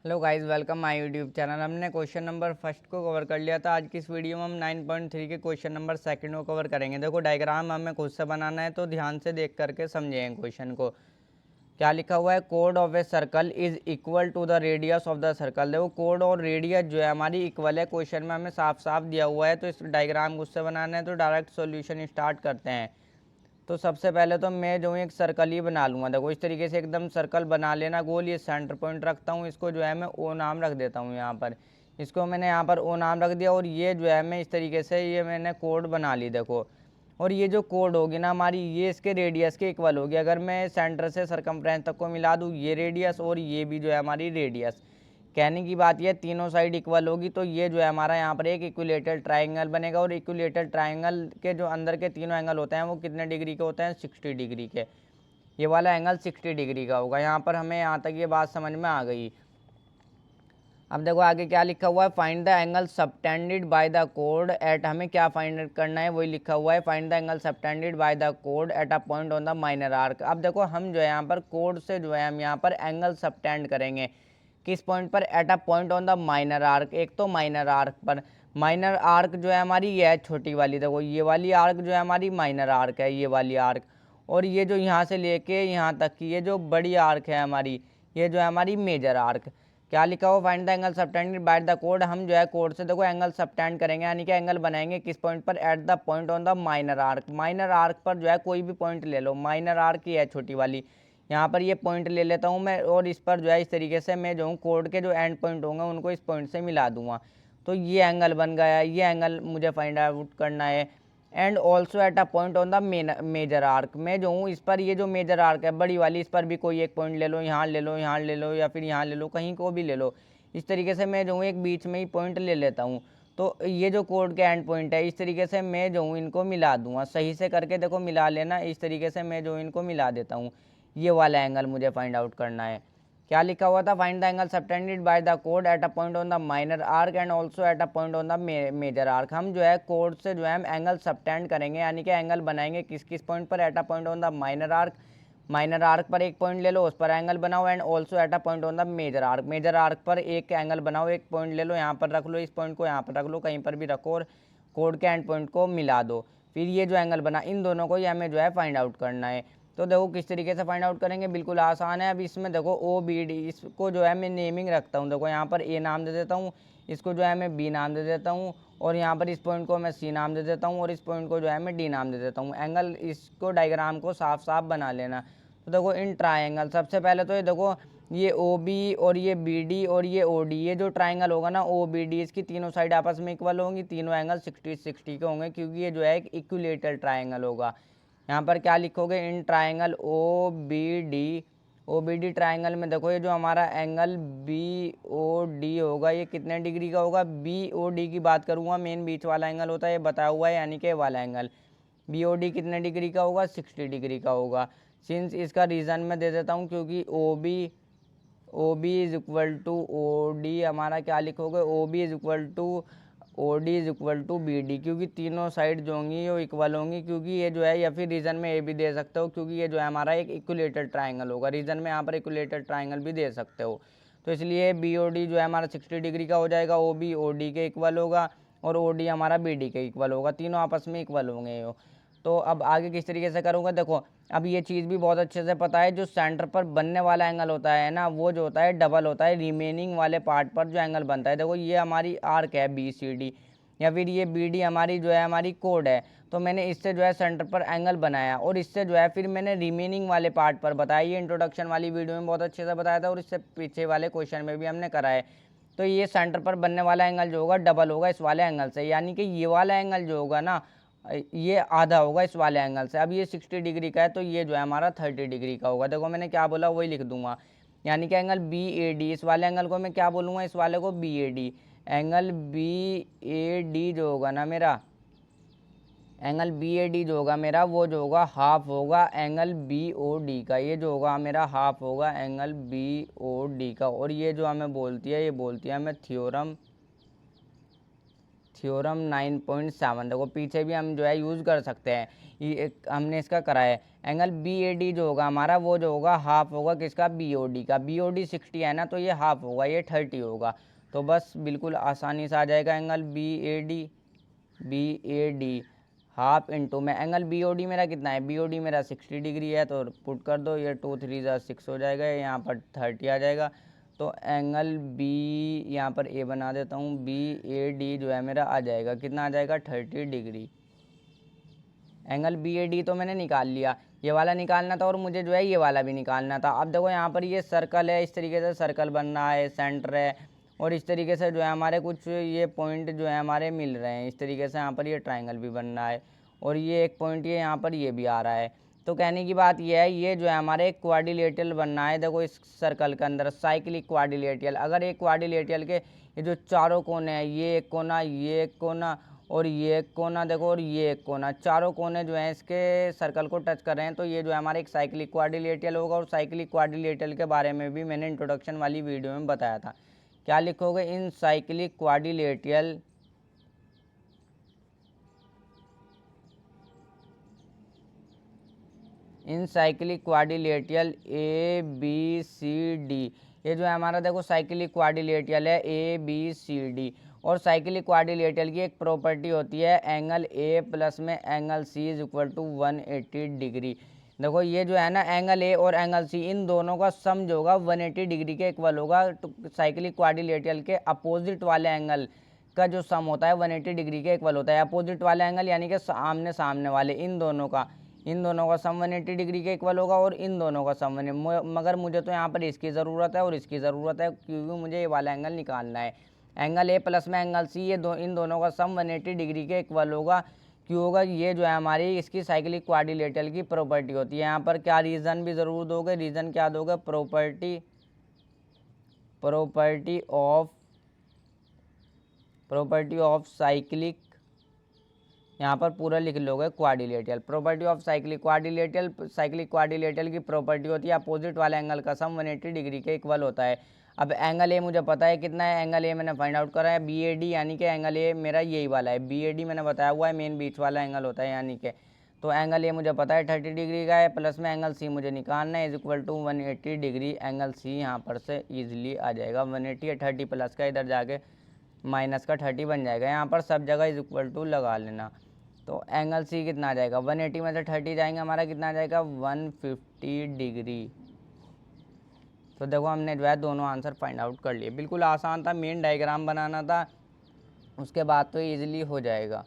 Hello guys, welcome my YouTube channel. हमने question number first को cover कर लिया था। आज की इस वीडियो में हम 9.3 के क्वेश्चन नंबर सेकंड को कवर करेंगे। देखो, डायग्राम हमें खुद से बनाना है, तो ध्यान से देख करके समझेंगे क्वेश्चन को। क्या लिखा हुआ है? कोड of a circle is equal to the radius of the circle. देखो, कोड और रेडियस जो है हमारी इक्वल है, क्वेश्चन में हमें साफ साफ दिया हुआ है। तो इस डायग्राम खुद से बनाना है, तो डायरेक्ट सोल्यूशन स्टार्ट करते हैं। तो सबसे पहले तो मैं जो हूँ एक सर्कल ही बना लूँगा। देखो, इस तरीके से एकदम सर्कल बना लेना गोल। ये सेंटर पॉइंट रखता हूँ, इसको जो है मैं ओ नाम रख देता हूँ यहाँ पर। इसको मैंने यहाँ पर ओ नाम रख दिया, और ये जो है मैं इस तरीके से ये मैंने कोड बना ली। देखो, और ये जो कोड होगी ना हमारी, ये इसके रेडियस के इक्वल होगी। अगर मैं सेंटर से सरकमफ्रेंस तक को मिला दूँ, ये रेडियस और ये भी जो है हमारी रेडियस, कहने की बात ये तीनों साइड इक्वल होगी, तो ये जो है हमारा यहाँ पर एक इक्विलेटरल ट्राइंगल बनेगा। और इक्विलेटरल ट्राइंगल के जो अंदर के तीनों एंगल होते हैं वो कितने डिग्री के होते हैं? 60 डिग्री के। ये वाला एंगल 60 डिग्री का होगा। यहाँ पर हमें यहाँ तक ये बात समझ में आ गई। अब देखो आगे क्या लिखा हुआ है, find the angle subtended by the कोड एट। हमें क्या फाइंड करना है, वही लिखा हुआ है, find the angle subtended by the कोड at a point on the minor arc. अब देखो, हम जो है यहाँ पर कोड से जो है हम यहाँ पर एंगल सबटेंड करेंगे। किस पॉइंट पर? At a point on the minor arc. एक तो माइनर आर्क पर, माइनर आर्क जो है हमारी ये है छोटी वाली। देखो, ये वाली आर्क जो है हमारी माइनर आर्क है, ये वाली आर्क। और ये जो यहाँ से लेके यहाँ तक की ये जो बड़ी आर्क है हमारी, ये जो है हमारी मेजर आर्क। क्या लिखा हुआ? Find the angle subtended by the code. हम जो है कोड से देखो एंगल सबटेंड करेंगे, यानी कि एंगल बनाएंगे किस पॉइंट पर? At the point on the minor arc. Minor arc पर जो है कोई भी पॉइंट ले लो, माइनर आर्क ही है छोटी वाली। यहाँ पर ये पॉइंट ले लेता हूँ मैं, और इस पर जो है इस तरीके से मैं जो हूँ कोड के जो एंड पॉइंट होंगे उनको इस पॉइंट से मिला दूंगा। तो ये एंगल बन गया। ये एंगल मुझे फाइंड आउट करना है। And also at a point on the major arc. मैं जो हूँ इस पर, ये जो मेजर आर्क है बड़ी वाली, इस पर भी कोई एक पॉइंट ले लो, यहाँ ले लो, यहाँ ले लो, या फिर यहाँ ले लो, कहीं को भी ले लो। इस तरीके से मैं जो हूँ एक बीच में ही पॉइंट ले लेता हूँ। तो ये जो कोड के एंड पॉइंट है, इस तरीके से मैं जो हूँ इनको मिला दूंगा। सही से करके देखो, मिला लेना। इस तरीके से मैं जो इनको मिला देता हूँ। ये वाला एंगल मुझे फाइंड आउट करना है। क्या लिखा हुआ था? Find the angle subtended by the कोड at a point on the minor arc and also at a point on the major arc. हम जो है कोड से जो है हम एंगल सबटेंड करेंगे, यानी कि एंगल बनाएंगे किस किस पॉइंट पर? At a point on the minor arc. Minor arc पर एक पॉइंट ले लो, उस पर एंगल बनाओ। And also at a point on the major arc. Major arc पर एक एंगल बनाओ, एक पॉइंट ले लो, यहाँ पर रख लो, इस पॉइंट को यहाँ पर रख लो, कहीं पर भी रखो, और कोड के एंड पॉइंट को मिला दो। फिर ये जो एंगल बना, इन दोनों को ही हमें जो है फाइंड आउट करना है। तो देखो किस तरीके से फाइंड आउट करेंगे, बिल्कुल आसान है। अब इसमें देखो ओ बी डी, इसको जो है मैं नेमिंग रखता हूँ। देखो, यहाँ पर ए नाम दे देता हूँ, इसको जो है मैं बी नाम दे देता हूँ, और यहाँ पर इस पॉइंट को मैं सी नाम दे देता हूँ, और इस पॉइंट को जो है मैं डी नाम दे देता हूँ। एंगल, इसको डायग्राम को साफ साफ बना लेना। तो देखो, इन ट्राइंगल, सबसे पहले तो ये देखो, ये ओ बी और ये बी डी और ये ओ डी, ये जो ट्राइंगल होगा ना ओ बी डी, इसकी तीनों साइड आपस में इक्वल होंगी। तीनों एंगल 60-60 के होंगे, क्योंकि ये जो है एक इक्विलेटरल ट्राइंगल होगा। यहाँ पर क्या लिखोगे? In triangle O B D, O B D triangle में देखो, ये जो हमारा एंगल बी ओ डी होगा, ये कितने डिग्री का होगा? बी ओ डी की बात करूँगा, मेन बीच वाला एंगल होता है, ये बताया हुआ है, यानी कि वाला एंगल बी ओ डी कितने डिग्री का होगा? 60 डिग्री का होगा। सिंस इसका रीज़न मैं दे देता हूँ, क्योंकि O B is equal to O D, हमारा क्या लिखोगे? O B is equal to O D is equal to B D, क्योंकि तीनों साइड जो होंगी वो इक्वल होंगी। क्योंकि ये जो है, या फिर रीज़न में ए भी दे सकते हो, क्योंकि ये जो है हमारा एक इक्विलेटरल ट्राइंगल होगा। रीज़न में यहाँ पर इक्विलेटरल ट्राइंगल भी दे सकते हो। तो इसलिए बी ओ डी जो है हमारा 60 डिग्री का हो जाएगा, ओ बी ओ डी के इक्वल होगा, और ओ डी हमारा बी डी के इक्वल होगा। तीनों आपस में इक्वल होंगे ये। तो अब आगे किस तरीके से करूँगा, देखो, अब ये चीज़ भी बहुत अच्छे से पता है, जो सेंटर पर बनने वाला एंगल होता है ना, वो जो होता है डबल होता है रिमेनिंग वाले पार्ट पर जो एंगल बनता है। देखो, ये हमारी आर्क है बी सी डी, या फिर ये बी डी हमारी जो है हमारी कोड है। तो मैंने इससे जो है सेंटर पर एंगल बनाया, और इससे जो है फिर मैंने रिमेनिंग वाले पार्ट पर बताया। ये इंट्रोडक्शन वाली वीडियो में बहुत अच्छे से बताया था, और इससे पीछे वाले क्वेश्चन में भी हमने करा है। तो ये सेंटर पर बनने वाला एंगल जो होगा डबल होगा इस वाले एंगल से, यानी कि ये वाला एंगल जो होगा ना, ये आधा होगा इस वाले एंगल से। अब ये 60 डिग्री का है, तो ये जो है हमारा 30 डिग्री का होगा। देखो, मैंने क्या बोला वही लिख दूंगा, यानी कि एंगल बी ए डी, इस वाले एंगल को मैं क्या बोलूँगा? इस वाले को B A D. Angle B A D जो होगा ना मेरा, एंगल बी ए डी जो होगा मेरा, वो जो होगा हाफ होगा एंगल बी ओ डी का। ये जो होगा मेरा हाफ होगा एंगल बी ओ डी का। और ये जो हमें बोलती है, ये बोलती है हमें थ्योरम थ्योरम 9.7 देखो पीछे भी हम जो है यूज़ कर सकते हैं, ये हमने इसका करा है। एंगल बी ए डी जो होगा हमारा, वो जो होगा हाफ होगा किसका, बी ओ डी का। बी ओ डी 60 है ना, तो ये हाफ होगा, ये 30 होगा। तो बस बिल्कुल आसानी से आ जाएगा angle B A D half into में एंगल बी ओ डी मेरा कितना है, बी ओ डी मेरा 60 डिग्री है, तो पुट कर दो, ये 2 3 6 हो जाएगा, यहाँ पर 30 आ जाएगा। तो एंगल बी यहाँ पर ए बना देता हूँ, बी ए डी जो है मेरा आ जाएगा, कितना आ जाएगा, 30 degree. Angle B A D तो मैंने निकाल लिया, ये वाला निकालना था और मुझे जो है ये वाला भी निकालना था। अब देखो यहाँ पर ये सर्कल है, इस तरीके से सर्कल बन रहा है, सेंटर है, और इस तरीके से जो है हमारे कुछ ये पॉइंट जो है हमारे मिल रहे हैं, इस तरीके से यहाँ पर ये ट्रायंगल भी बन रहा है, और ये एक पॉइंट ये यहाँ पर ये भी आ रहा है। तो कहने की बात ये है, ये जो है हमारे एक क्वाड्रिलेटरल बनना है। देखो इस सर्कल के अंदर साइक्लिक क्वाड्रिलेटरल, अगर एक क्वाड्रिलेटरल के ये जो चारों कोने हैं, ये एक कोना, ये एक कोना और ये एक कोना, देखो और ये एक कोना, चारों कोने जो हैं इसके सर्कल को टच कर रहे हैं, तो ये जो है हमारा एक साइक्लिक क्वाड्रिलेटरल होगा। और साइक्लिक क्वाड्रिलेटरल के बारे में भी मैंने इंट्रोडक्शन वाली वीडियो में बताया था। क्या लिखोगे, in cyclic quadrilateral in cyclic quadrilateral A B C D, ये जो है हमारा देखो साइक्लिक क्वाड्रिलेटरल है ए बी सी डी। और साइक्लिक क्वाड्रिलेटरल की एक प्रॉपर्टी होती है, एंगल ए प्लस में angle C is equal to 180 degree. देखो ये जो है ना एंगल ए और एंगल सी, इन दोनों का सम जो होगा 180 डिग्री के इक्वल होगा। तो साइक्लिक क्वाड्रिलेटरल के अपोजिट वाले एंगल का जो सम होता है 180 डिग्री के इक्वल होता है। अपोजिट वाले एंगल यानी कि आमने सामने वाले, इन दोनों का सम 180 डिग्री के इक्वल होगा, और इन दोनों का सम मगर मुझे तो यहाँ पर इसकी ज़रूरत है और इसकी ज़रूरत है, क्योंकि मुझे ये वाला एंगल निकालना है। एंगल ए प्लस में एंगल सी, ये इन दोनों का सम 180 डिग्री के इक्वल होगा। क्यों होगा, ये जो है हमारी इसकी साइक्लिक क्वाड्रिलेटरल की प्रॉपर्टी होती है। यहाँ पर क्या रीज़न भी ज़रूर दोगे, रीज़न क्या दोगे, प्रॉपर्टी ऑफ साइक्लिक, यहाँ पर पूरा लिख लोगे quadrilateral. Property of cyclic quadrilateral की प्रॉपर्टी होती है अपोजिट वाले एंगल का सम 180 डिग्री के इक्वल होता है। अब एंगल ए मुझे पता है कितना है, एंगल ए मैंने फाइंड आउट करा है बी ए डी, यानी कि एंगल ए मेरा यही वाला है, बी ए डी मैंने बताया हुआ है, मेन बीच वाला एंगल होता है यानी कि। तो एंगल ए मुझे पता है 30 डिग्री का है, प्लस में एंगल सी मुझे निकालना है, is equal to 180 degree. Angle C यहाँ पर से ईजिली आ जाएगा 180 है, 30 प्लस का इधर जाके माइनस का 30 बन जाएगा, यहाँ पर सब जगह इज इक्वल टू लगा लेना। तो एंगल सी कितना आ जाएगा, 180 में से 30 जाएंगे, हमारा कितना आ जाएगा, 150 डिग्री। तो देखो हमने जो है दोनों आंसर फाइंड आउट कर लिए, बिल्कुल आसान था, मेन डायग्राम बनाना था, उसके बाद तो इजीली हो जाएगा।